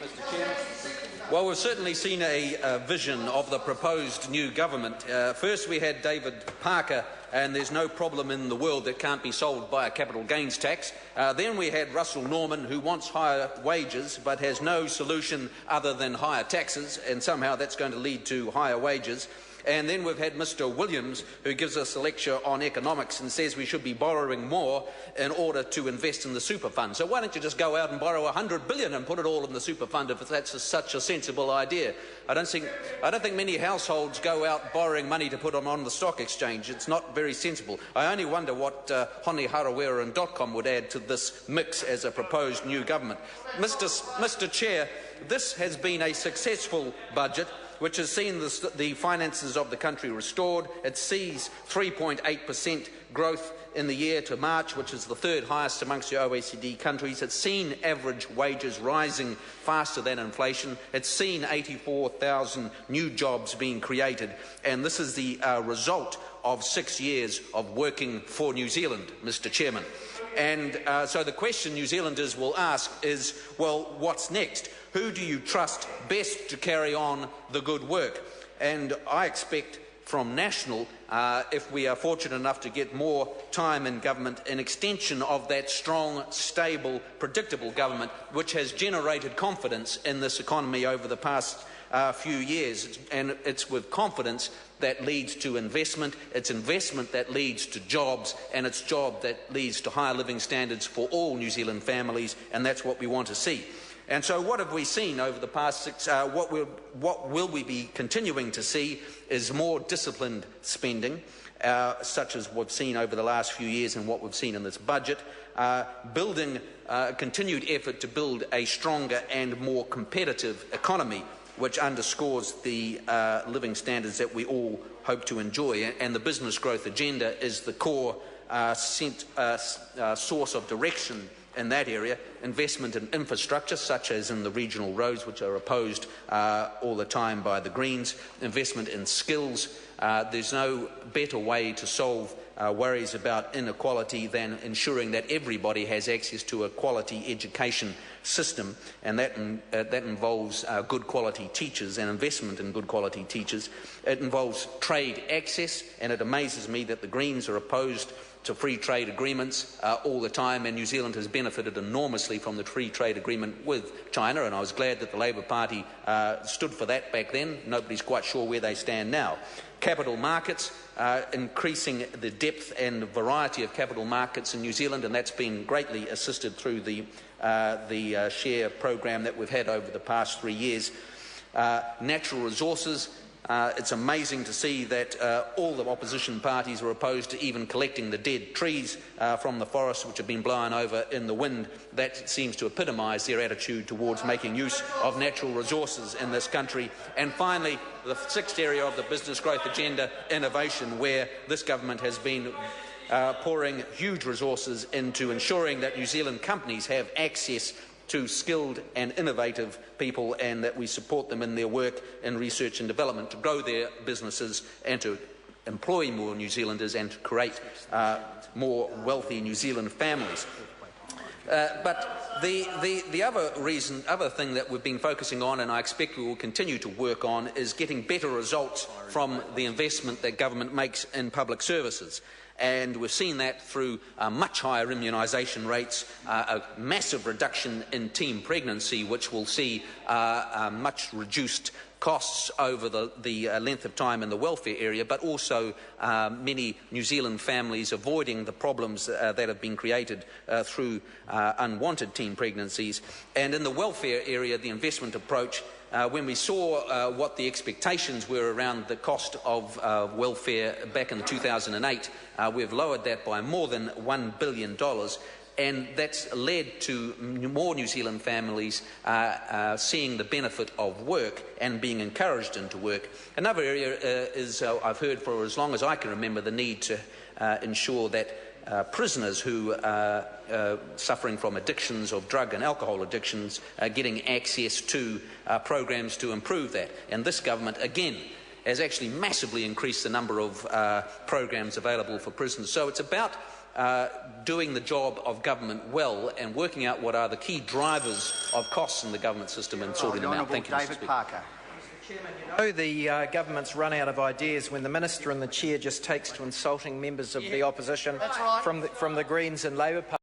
Mr. Chairman. Well, we've certainly seen a vision of the proposed new government. First we had David Parker, and there's no problem in the world that can't be solved by a capital gains tax. Then we had Russell Norman, who wants higher wages but has no solution other than higher taxes, and somehow that's going to lead to higher wages. And then we've had Mr. Williams, who gives us a lecture on economics and says we should be borrowing more in order to invest in the super fund. So why don't you just go out and borrow $100 billion and put it all in the super fund if that's such a sensible idea? I don't think many households go out borrowing money to put them on the stock exchange. It's not very sensible. I only wonder what Hone Harawira and .com would add to this mix as a proposed new government. Mr. Chair, this has been a successful budget which has seen the finances of the country restored. It sees 3.8% growth in the year to March, which is the third highest amongst the OECD countries. It's seen average wages rising faster than inflation. It's seen 84,000 new jobs being created. And this is the result of 6 years of working for New Zealand, Mr. Chairman. And so the question New Zealanders will ask is, well, what's next? Who do you trust best to carry on the good work? And I expect from National, if we are fortunate enough to get more time in government, an extension of that strong, stable, predictable government which has generated confidence in this economy over the past few years. And it's with confidence that leads to investment, it's investment that leads to jobs, and it's job that leads to higher living standards for all New Zealand families, and that's what we want to see. And so what have we seen over the past what will we be continuing to see is more disciplined spending, such as we've seen over the last few years and what we've seen in this budget, building continued effort to build a stronger and more competitive economy, which underscores the living standards that we all hope to enjoy. And the business growth agenda is the core source of direction in that area. Investment in infrastructure, such as in the regional roads, which are opposed all the time by the Greens. Investment in skills. There's no better way to solve worries about inequality than ensuring that everybody has access to a quality education system, and that involves good quality teachers and investment in good quality teachers. It involves trade access, and it amazes me that the Greens are opposed to free trade agreements all the time, and New Zealand has benefited enormously from the free trade agreement with China, and I was glad that the Labour Party stood for that back then. Nobody's quite sure where they stand now. Capital markets, increasing the depth and variety of capital markets in New Zealand, and that's been greatly assisted through the share program that we've had over the past 3 years. Natural resources. It's amazing to see that all the opposition parties are opposed to even collecting the dead trees from the forests which have been blown over in the wind. That seems to epitomise their attitude towards making use of natural resources in this country. And finally, the sixth area of the business growth agenda, innovation, where this government has been pouring huge resources into ensuring that New Zealand companies have access to skilled and innovative people, and that we support them in their work in research and development to grow their businesses and to employ more New Zealanders and to create more wealthy New Zealand families. But the other thing that we've been focusing on, and I expect we will continue to work on, is getting better results from the investment that government makes in public services. And we've seen that through much higher immunisation rates, a massive reduction in teen pregnancy, which will see much reduced costs over the length of time in the welfare area, but also many New Zealand families avoiding the problems that have been created through unwanted teen pregnancies. And in the welfare area, the investment approach, when we saw what the expectations were around the cost of welfare back in 2008, we've lowered that by more than $1 billion. And that's led to more New Zealand families seeing the benefit of work and being encouraged into work. Another area is, I've heard for as long as I can remember, the need to ensure that prisoners who are suffering from addictions of drug and alcohol addictions are getting access to programs to improve that. And this government, again, has actually massively increased the number of programs available for prisoners. So it's about doing the job of government well and working out what are the key drivers of costs in the government system and sorting them out. Thank you, Mr. Speaker. Parker. The government's run out of ideas when the Minister and the Chair just takes to insulting members of the opposition from the Greens and Labor Party.